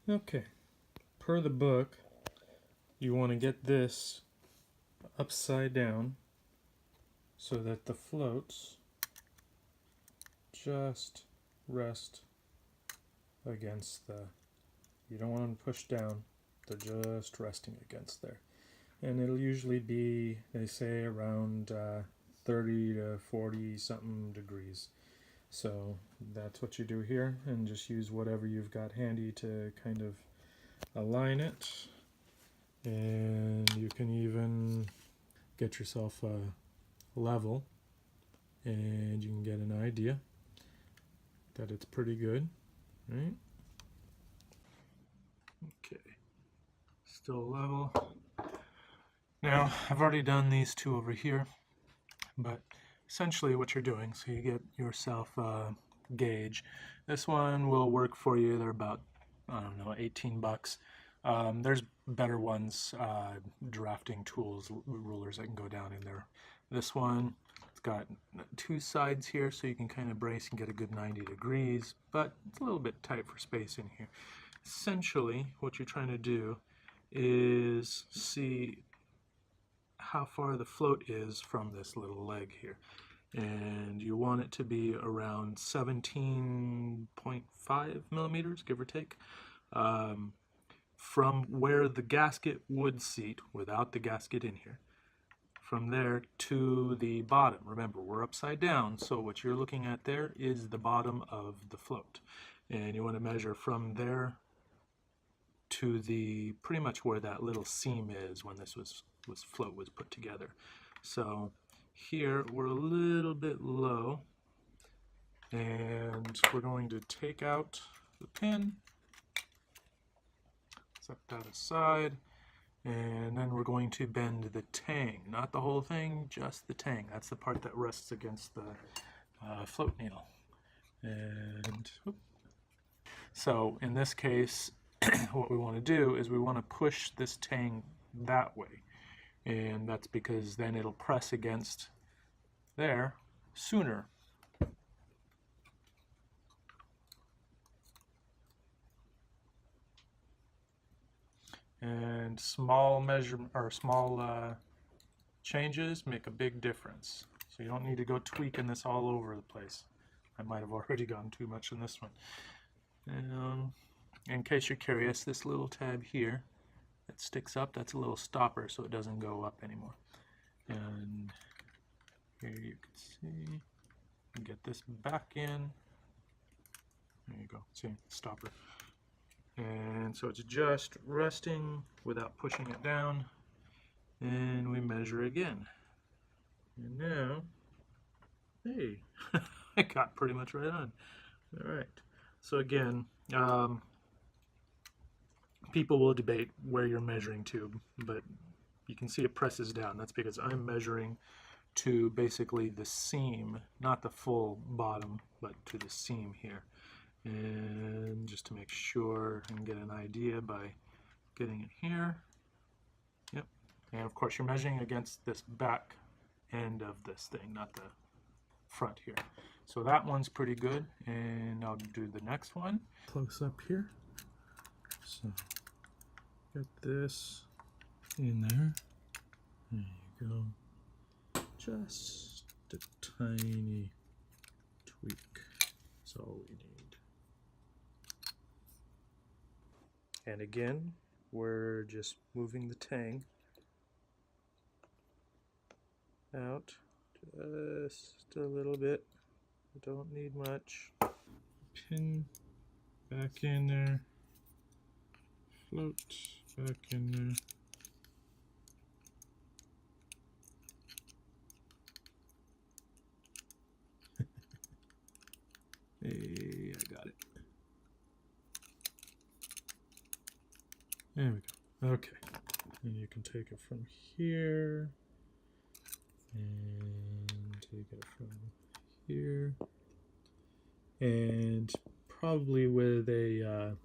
Okay, per the book, you want to get this upside down so that the floats just rest against the, you don't want them pushed down, they're just resting against there. And it'll usually be, they say, around 30 to 40 something degrees. So that's what you do here, and just use whatever you've got handy to kind of align it. And you can even get yourself a level, and you can get an idea that it's pretty good, right? Okay, still level. Now, I've already done these two over here, but essentially what you're doing, so you get yourself a gauge. This one will work for you. They're about, I don't know, 18 bucks. There's better ones, drafting tools, rulers that can go down in there. This one, it's got two sides here, so you can kind of brace and get a good 90 degrees, but it's a little bit tight for space in here. Essentially, what you're trying to do is see how far the float is from this little leg here. And you want it to be around 17.5 millimeters, give or take, from where the gasket would seat, without the gasket in here, from there to the bottom. Remember, we're upside down, so what you're looking at there is the bottom of the float. And you want to measure from there to the pretty much where that little seam is when this float was put together. So here we're a little bit low, and we're going to take out the pin, set that aside, and then we're going to bend the tang, not the whole thing, just the tang. That's the part that rests against the float needle. And so in this case, what we want to do is we want to push this tang that way, and that's because then it'll press against there sooner. And small changes make a big difference. So you don't need to go tweaking this all over the place. I might have already gone too much in this one. And in case you're curious, this little tab here that sticks up, that's a little stopper so it doesn't go up anymore. And here you can see, get this back in. There you go, see, stopper. And so it's just resting without pushing it down. And we measure again. And now, hey, I got pretty much right on. All right. So again, people will debate where you're measuring to, but you can see it presses down. That's because I'm measuring to basically the seam, not the full bottom, but to the seam here. And just to make sure and get an idea by getting it here. Yep. And of course you're measuring against this back end of this thing, not the front here. So that one's pretty good, and I'll do the next one. Close up here. So get this in there. There you go. Just a tiny tweak. That's all we need. And again, we're just moving the tang out just a little bit. Don't need much. Pin back in there. Float back in there. Hey, I got it. There we go. Okay. And you can take it from here and take it from here, and probably with a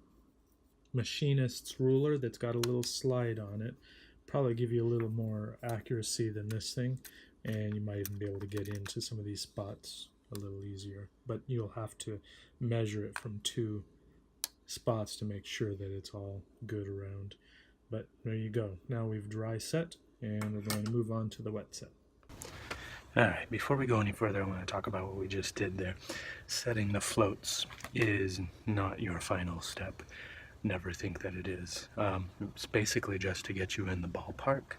machinist's ruler that's got a little slide on it, probably give you a little more accuracy than this thing, and you might even be able to get into some of these spots a little easier, but you'll have to measure it from two spots to make sure that it's all good around. But there you go. Now we've dry set, and we're going to move on to the wet set. Alright, before we go any further, I want to talk about what we just did there. Setting the floats is not your final step. Never think that it is. It's basically just to get you in the ballpark.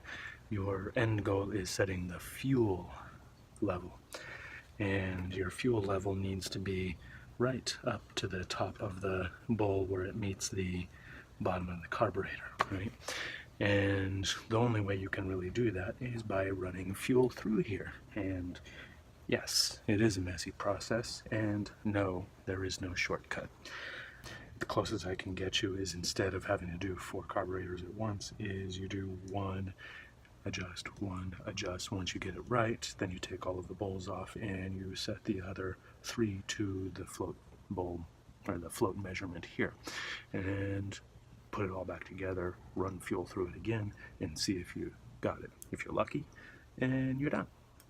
Your end goal is setting the fuel level. And your fuel level needs to be right up to the top of the bowl where it meets the bottom of the carburetor, right? And the only way you can really do that is by running fuel through here. And yes, it is a messy process, and no, there is no shortcut. The closest I can get you is, instead of having to do 4 carburetors at once, is you do one, adjust, one, adjust. Once you get it right, then you take all of the bowls off and you set the other 3 to the float bowl, or the float measurement here. And put it all back together, run fuel through it again, and see if you got it. If you're lucky, and you're done.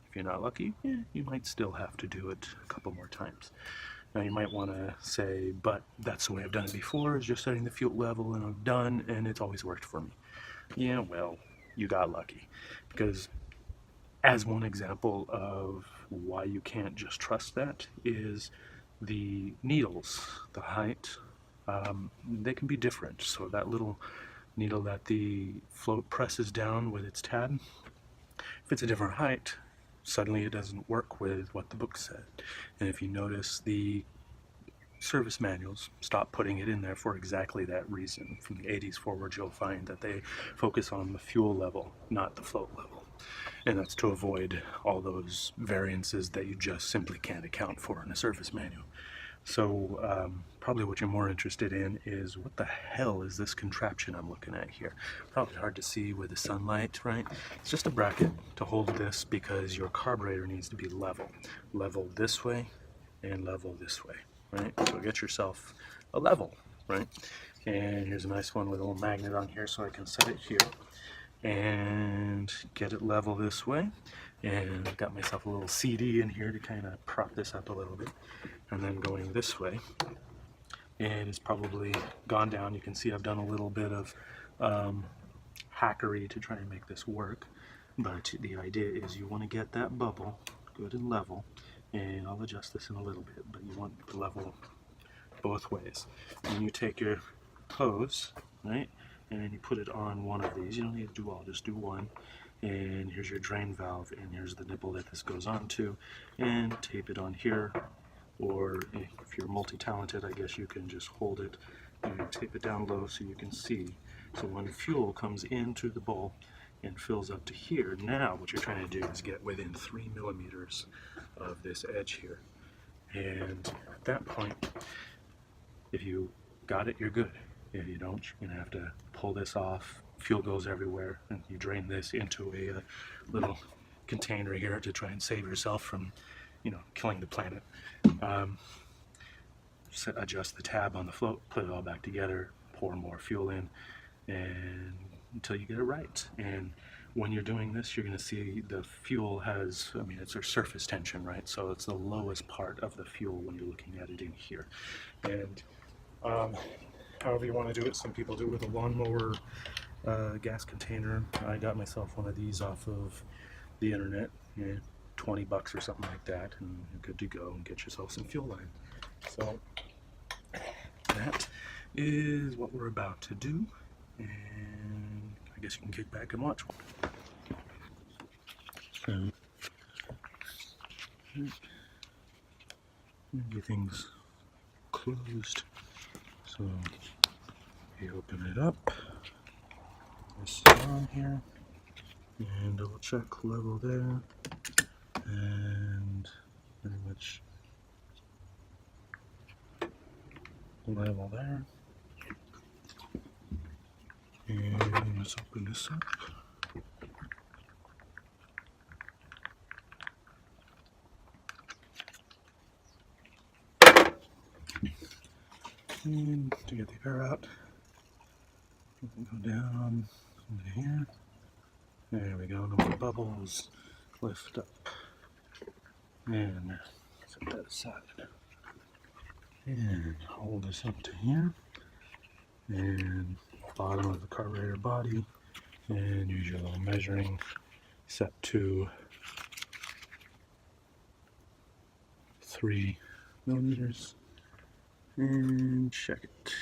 If you're not lucky, you might still have to do it a couple more times. Now you might want to say, but that's the way I've done it before, is just setting the fuel level and I'm done, and it's always worked for me. Yeah, well, you got lucky. Because as one example of why you can't just trust that is the needles, the height, they can be different. So that little needle that the float presses down with its tab, if it's a different height, suddenly it doesn't work with what the book said. And if you notice, the service manuals stop putting it in there for exactly that reason. From the 80s forward, you'll find that they focus on the fuel level, not the float level. And that's to avoid all those variances that you just simply can't account for in a service manual. So probably what you're more interested in is, what the hell is this contraption I'm looking at here? Probably hard to see with the sunlight, right? It's just a bracket to hold this, because your carburetor needs to be level. Level this way and level this way, right? So get yourself a level, right? And here's a nice one with a little magnet on here, so I can set it here and get it level this way. And I've got myself a little CD in here to kind of prop this up a little bit. And then going this way, and it's probably gone down. You can see I've done a little bit of hackery to try and make this work, but the idea is you want to get that bubble good and level, and I'll adjust this in a little bit, but you want the level both ways. And you take your hose, right, and you put it on one of these. You don't need to do all, just do one. And here's your drain valve, and here's the nipple that this goes onto, and tape it on here. Or if you're multi-talented, I guess you can just hold it and tape it down low so you can see. So when fuel comes into the bowl and fills up to here, now what you're trying to do is get within 3 millimeters of this edge here. And at that point, if you got it, you're good. If you don't, you're going to have to pull this off. Fuel goes everywhere, and you drain this into a little container here to try and save yourself from, killing the planet. Adjust the tab on the float, put it all back together, pour more fuel in, and until you get it right. And when you're doing this, you're going to see the fuel has, it's a surface tension, right? So it's the lowest part of the fuel when you're looking at it in here. And however you want to do it, some people do it with a lawnmower gas container. I got myself one of these off of the internet. Yeah, $20 or something like that, and you're good to go and get yourself some fuel line. So that is what we're about to do, and I guess you can kick back and watch. So everything's closed, so you open it up, this is on here, and double check level there, and pretty much level there. And let's open this up. And to get the air out, you can go down into here. There we go, no more bubbles. Lift up. And set that aside. And hold this up to here. and bottom of the carburetor body, and use your little measuring set to 3 millimeters and check it.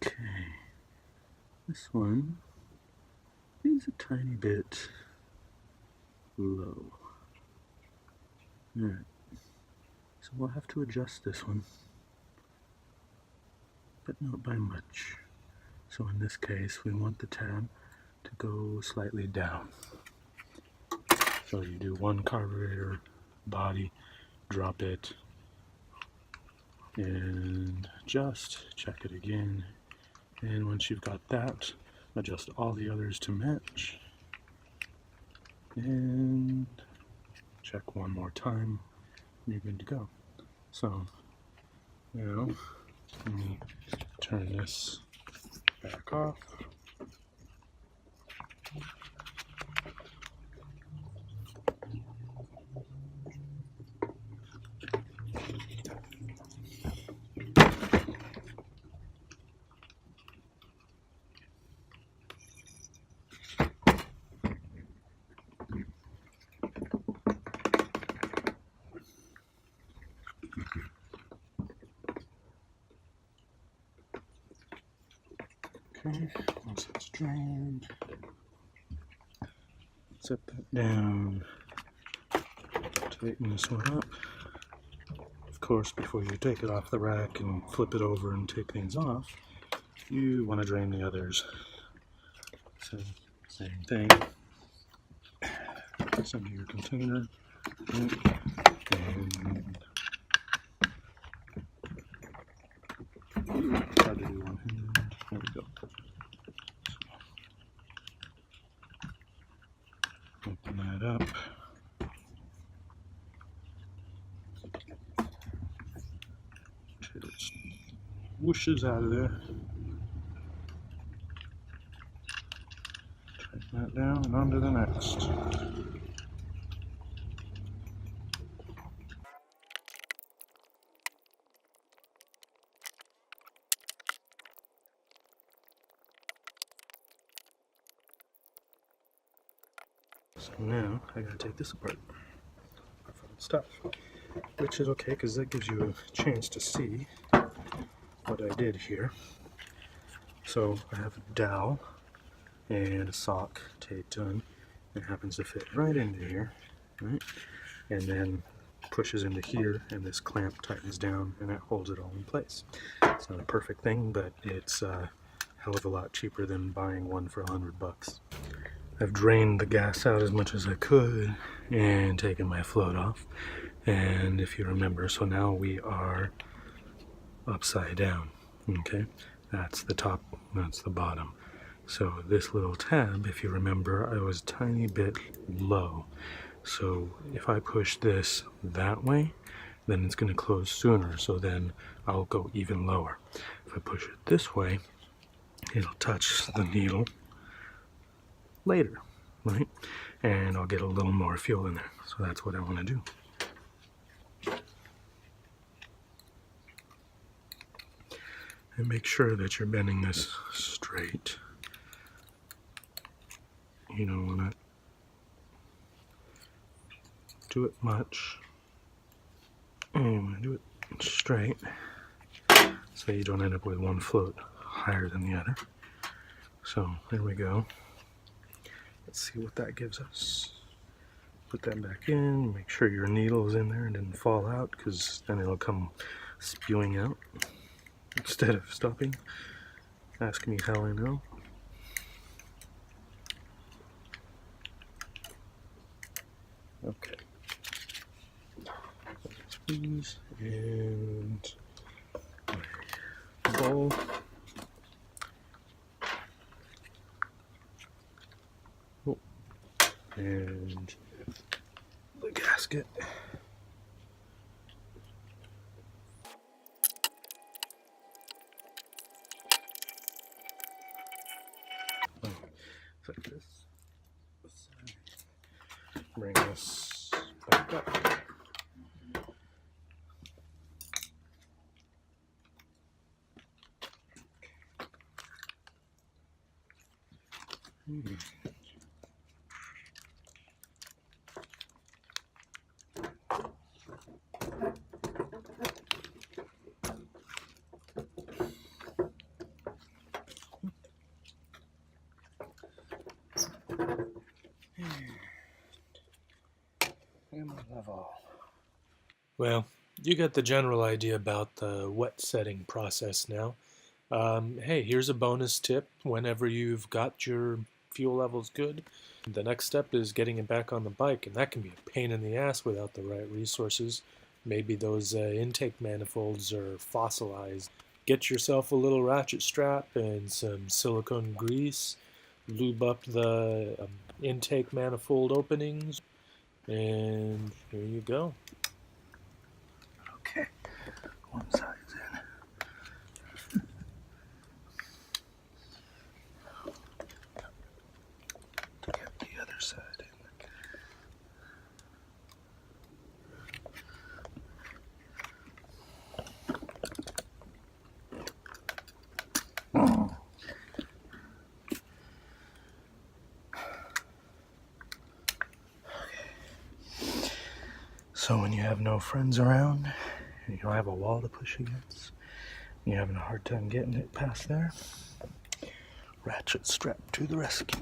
Okay, this one is a tiny bit low. Alright, so we'll have to adjust this one, but not by much. So in this case, we want the tab to go slightly down. So you do one carburetor body, drop it, and just check it again. And once you've got that, adjust all the others to match. And check one more time, and you're good to go. So now, let me turn this back off. Okay, once it's drained, set that down, tighten this one up. Of course, before you take it off the rack and flip it over and take things off, you want to drain the others. So, same thing. Send your container and try to do one hand. There we go. Open that up. It whooshes out of there. Tighten that down and on to the next. So now I gotta take this apart. Our fun stuff. Which is okay because that gives you a chance to see what I did here. So I have a dowel and a sock taped on. It happens to fit right into here, right? And then pushes into here, and this clamp tightens down and it holds it all in place. It's not a perfect thing, but it's a hell of a lot cheaper than buying one for $100. I've drained the gas out as much as I could and taken my float off. And if you remember, so now we are upside down, okay? That's the top, that's the bottom. So this little tab, if you remember, I was a tiny bit low. So if I push this that way, then it's going to close sooner, so then I'll go even lower. If I push it this way, it'll touch the needle later, right? And I'll get a little more fuel in there. So that's what I want to do. And make sure that you're bending this straight. You don't want to do it much. And you want to do it straight so you don't end up with one float higher than the other. So there we go. Let's see what that gives us. Put that back in, make sure your needle is in there and didn't fall out, because then it'll come spewing out instead of stopping. Ask me how I know. Okay. Squeeze and bowl. Oh. And the gasket. Oh, like this. Bring this back up. Well, you get the general idea about the wet setting process now. Hey, here's a bonus tip. Whenever you've got your fuel levels good, the next step is getting it back on the bike, and that can be a pain in the ass without the right resources. Maybe those intake manifolds are fossilized. Get yourself a little ratchet strap and some silicone grease. Lube up the intake manifold openings, and here you go. Okay, one side's in. To get the other side in. So when you have no friends around, and you don't have a wall to push against, and you're having a hard time getting it past there, ratchet strap to the rescue.